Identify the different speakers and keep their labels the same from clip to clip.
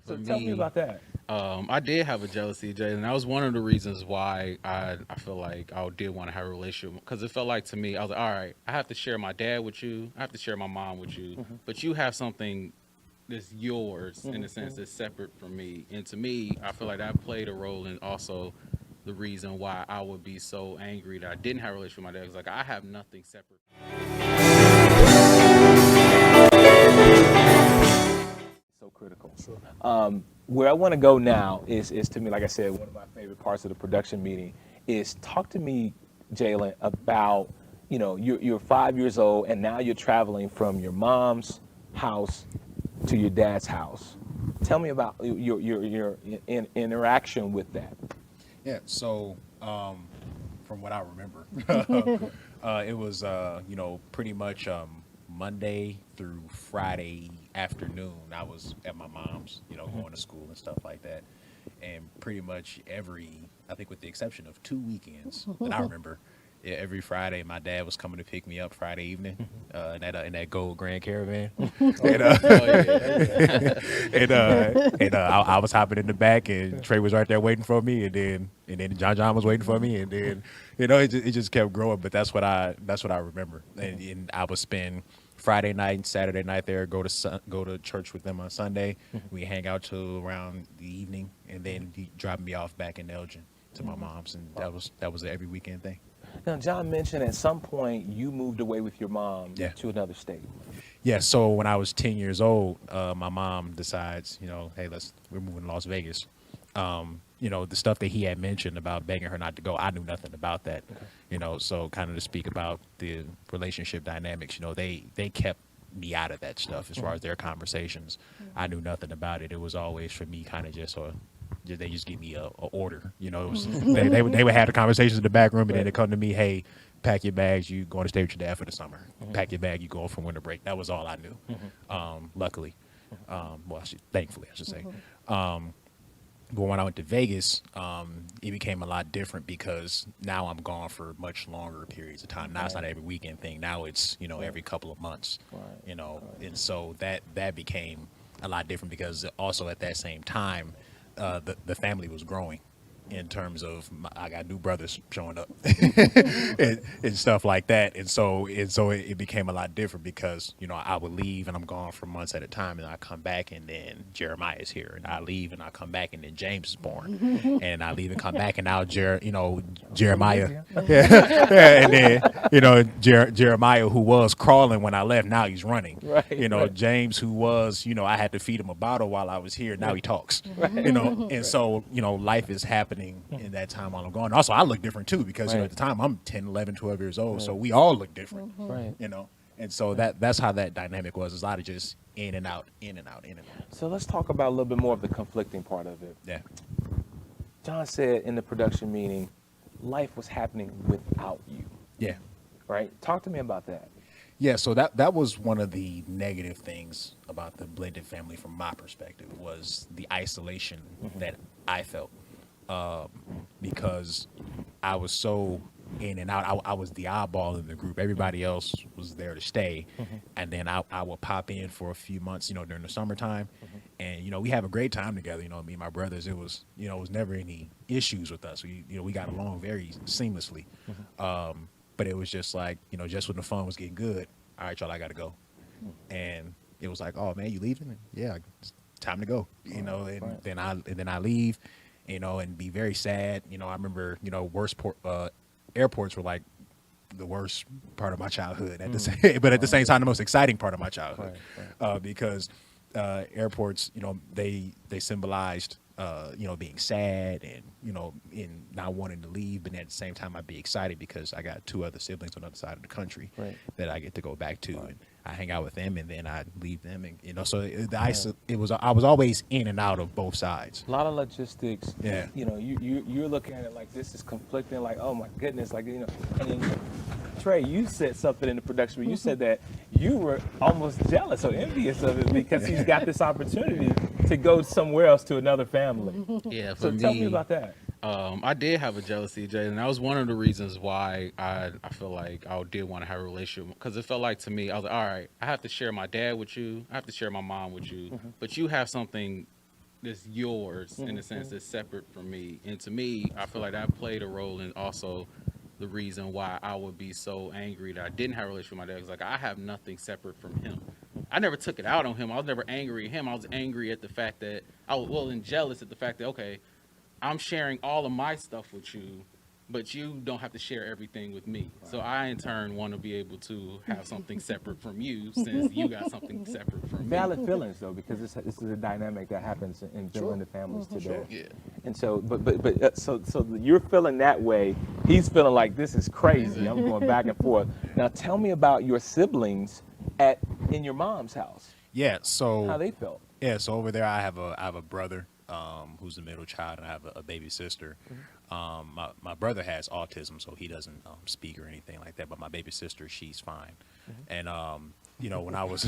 Speaker 1: For
Speaker 2: So tell me
Speaker 1: me,
Speaker 2: about that.
Speaker 1: I did have a jealousy, Jay, and that was one of the reasons why I feel like I did want to have a relationship because it felt like to me I was like, all right, I have to share my dad with you, I have to share my mom with you,
Speaker 2: Hmm.
Speaker 1: but you have something that's yours in a sense
Speaker 2: Hmm.
Speaker 1: that's separate from me, and to me, I feel like that played a role in also the reason why I would be so angry that I didn't have a relationship with my dad. It's like I have nothing separate.
Speaker 2: So critical.
Speaker 3: Sure.
Speaker 2: Where I want to go now is to me, like I said, one of my favorite parts of the production meeting is talk to me, Jalen, about you're 5 years old and now you're traveling from your mom's house to your dad's house. Tell me about your interaction with that.
Speaker 3: Yeah. So, from what I remember, it was pretty much Monday through Friday afternoon. I was at my mom's, going to school and stuff like that, and pretty much I think with the exception of 2 weekends that I remember. Yeah, every Friday, my dad was coming to pick me up Friday evening in that gold Grand Caravan,
Speaker 2: Oh
Speaker 3: and
Speaker 2: yeah,
Speaker 1: Oh
Speaker 2: oh yeah.
Speaker 1: yeah.
Speaker 3: I was hopping in the back, and Trey was right there waiting for me, and then John was waiting for me, and then it just kept growing. But that's what I remember, and I would spend Friday night and Saturday night there, go to church with them on Sunday. We hang out till around the evening, and then he dropped me off back in Elgin to my mom's, and that was an every weekend thing.
Speaker 2: Now, John mentioned at some point you moved away with your mom
Speaker 3: Yeah.
Speaker 2: to another state.
Speaker 3: Yeah, so when I was 10 years old, my mom decides, hey, we're moving to Las Vegas. The stuff that he had mentioned about begging her not to go, I knew nothing about that. So kind of to speak about the relationship dynamics, they kept me out of that stuff as far as their conversations. I knew nothing about it. It was always for me kind of they just give me a order. They would have the conversations in the back room, and then
Speaker 2: Right.
Speaker 3: they come to me, hey, pack your bags, you going to stay with your dad for the summer. Pack your bag, you going for winter break. That was all I knew. Luckily, thankfully, I should say. But when I went to Vegas, it became a lot different because now I'm gone for much longer periods of time. Now it's not
Speaker 2: Right.
Speaker 3: every weekend thing. Now it's every couple of months.
Speaker 2: Right.
Speaker 3: And so that became a lot different because also at that same time, the family was growing in terms of I got new brothers showing up and stuff like that, and so it became a lot different because I would leave and I'm gone for months at a time, and I come back and then Jeremiah is here, and I leave and I come back and then James is born, and I leave and come back and now
Speaker 2: So
Speaker 3: Jeremiah,
Speaker 2: busy, huh?
Speaker 3: yeah, and then Jeremiah, who was crawling when I left, now he's running.
Speaker 2: Right, right,
Speaker 3: James, who was I had to feed him a bottle while I was here, now he talks.
Speaker 2: right,
Speaker 3: And so life is happening in that time while I'm gone. Also, I look different too because
Speaker 2: right,
Speaker 3: at the time I'm 10, 11, 12 years old, so
Speaker 2: right,
Speaker 3: we all look different.
Speaker 2: right.
Speaker 3: you know and so that's how that dynamic was. There's a lot of just in and out, in and out, in and out.
Speaker 2: So let's talk about a little bit more of the conflicting part of it.
Speaker 3: Yeah.
Speaker 2: John said in the production meeting, life was happening without you,
Speaker 3: Yeah.
Speaker 2: right? Talk to me about that.
Speaker 3: Yeah, so that was one of the negative things about the blended family from my perspective was the isolation that I felt, because I was so in and out. I was the oddball in the group. Everybody else was there to stay, and then I would pop in for a few months, during the summertime, and we have a great time together. Me and my brothers. It was never any issues with us. We got along very seamlessly. But it was just like, just when the fun was getting good, all right, y'all, I got to go. And it was like, oh man, you leaving? And yeah, it's time to go. And
Speaker 2: right.
Speaker 3: then I leave, and be very sad. I remember, airports were like the worst part of my childhood at the same, but at the same time, the most exciting part of my childhood,
Speaker 2: Right,
Speaker 3: because airports, they symbolized, being sad and, in not wanting to leave, but at the same time, I'd be excited because I got two other siblings on the other side of the country
Speaker 2: Right.
Speaker 3: that I get to go back to,
Speaker 2: Right.
Speaker 3: and I hang out with them, and then I leave them, and so I was always in and out of both sides.
Speaker 2: A lot of logistics.
Speaker 3: Yeah.
Speaker 2: You're looking at it like this is conflicting. Like, oh my goodness, like And then Trey, you said something in the production where you said that you were almost jealous or envious of it because he's got this opportunity to go somewhere else to another family.
Speaker 1: Yeah, for
Speaker 2: So tell me
Speaker 1: me,
Speaker 2: about that.
Speaker 1: I did have a jealousy, Jay, and that was one of the reasons why I feel like I did want to have a relationship because it felt like to me I was like, all right, I have to share my dad with you, I have to share my mom with you, but you have something that's yours in a sense that's separate from me. And to me, I feel like that played a role in also the reason why I would be so angry that I didn't have a relationship with my dad. It's like I have nothing separate from him. I never took it out on him. I was never angry at him. I was angry at the fact that I was and jealous at the fact that okay, I'm sharing all of my stuff with you, but you don't have to share everything with me. So I, in turn, want to be able to have something separate from you since you got something separate from me.
Speaker 2: Valid feelings though, because this is a dynamic that happens in blended families today.
Speaker 1: Yeah.
Speaker 2: And so, so you're feeling that way. He's feeling like this is crazy. I'm going back and forth. Now, tell me about your siblings in your mom's house.
Speaker 3: Yeah. So
Speaker 2: How they felt.
Speaker 3: Yeah, so over there I have a brother who's the middle child, and I have a baby sister. My brother has autism, so he doesn't speak or anything like that. But my baby sister, she's fine. And you know, when I was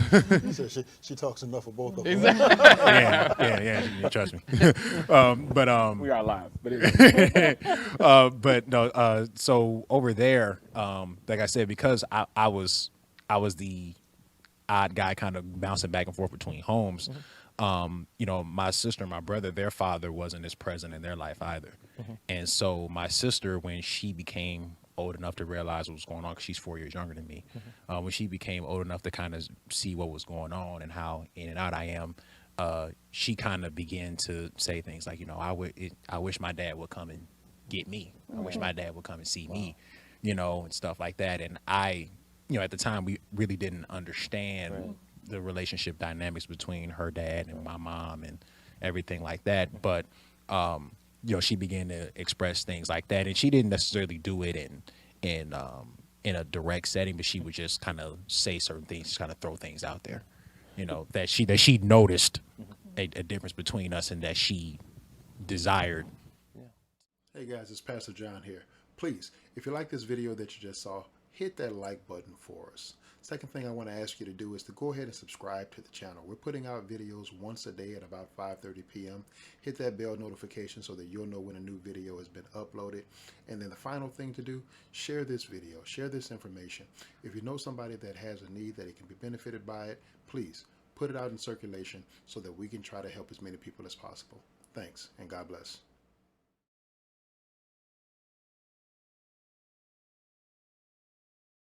Speaker 4: So she talks enough for both of them.
Speaker 3: yeah, trust me.
Speaker 2: We are live, but anyway.
Speaker 3: But no, so over there, like I said, because I was the odd guy, kind of bouncing back and forth between homes. You know, my sister and my brother, their father wasn't as present in their life either. And so my sister, when she became old enough to realize what was going on, because she's 4 years younger than me, when she became old enough to kind of see what was going on and how in and out I am, she kind of began to say things like, you know, I wish my dad would come and get me. I wish my dad would come and see me, you know, and stuff like that. And you know, at the time, we really didn't understand the relationship dynamics between her dad and my mom and everything like that. But, you know, she began to express things like that, and she didn't necessarily do it in a direct setting, but she would just kind of say certain things, just kind of throw things out there, you know, that she noticed a difference between us and that she desired.
Speaker 4: Hey guys, it's Pastor John here. Please, if you like this video that you just saw, hit that like button for us. Second thing I want to ask you to do is to go ahead and subscribe to the channel. We're putting out videos once a day at about 5:30 p.m. Hit that bell notification so that you'll know when a new video has been uploaded. And then the final thing to do, share this video, share this information. If you know somebody that has a need that it can be benefited by it, please put it out in circulation so that we can try to help as many people as possible. Thanks, and God bless.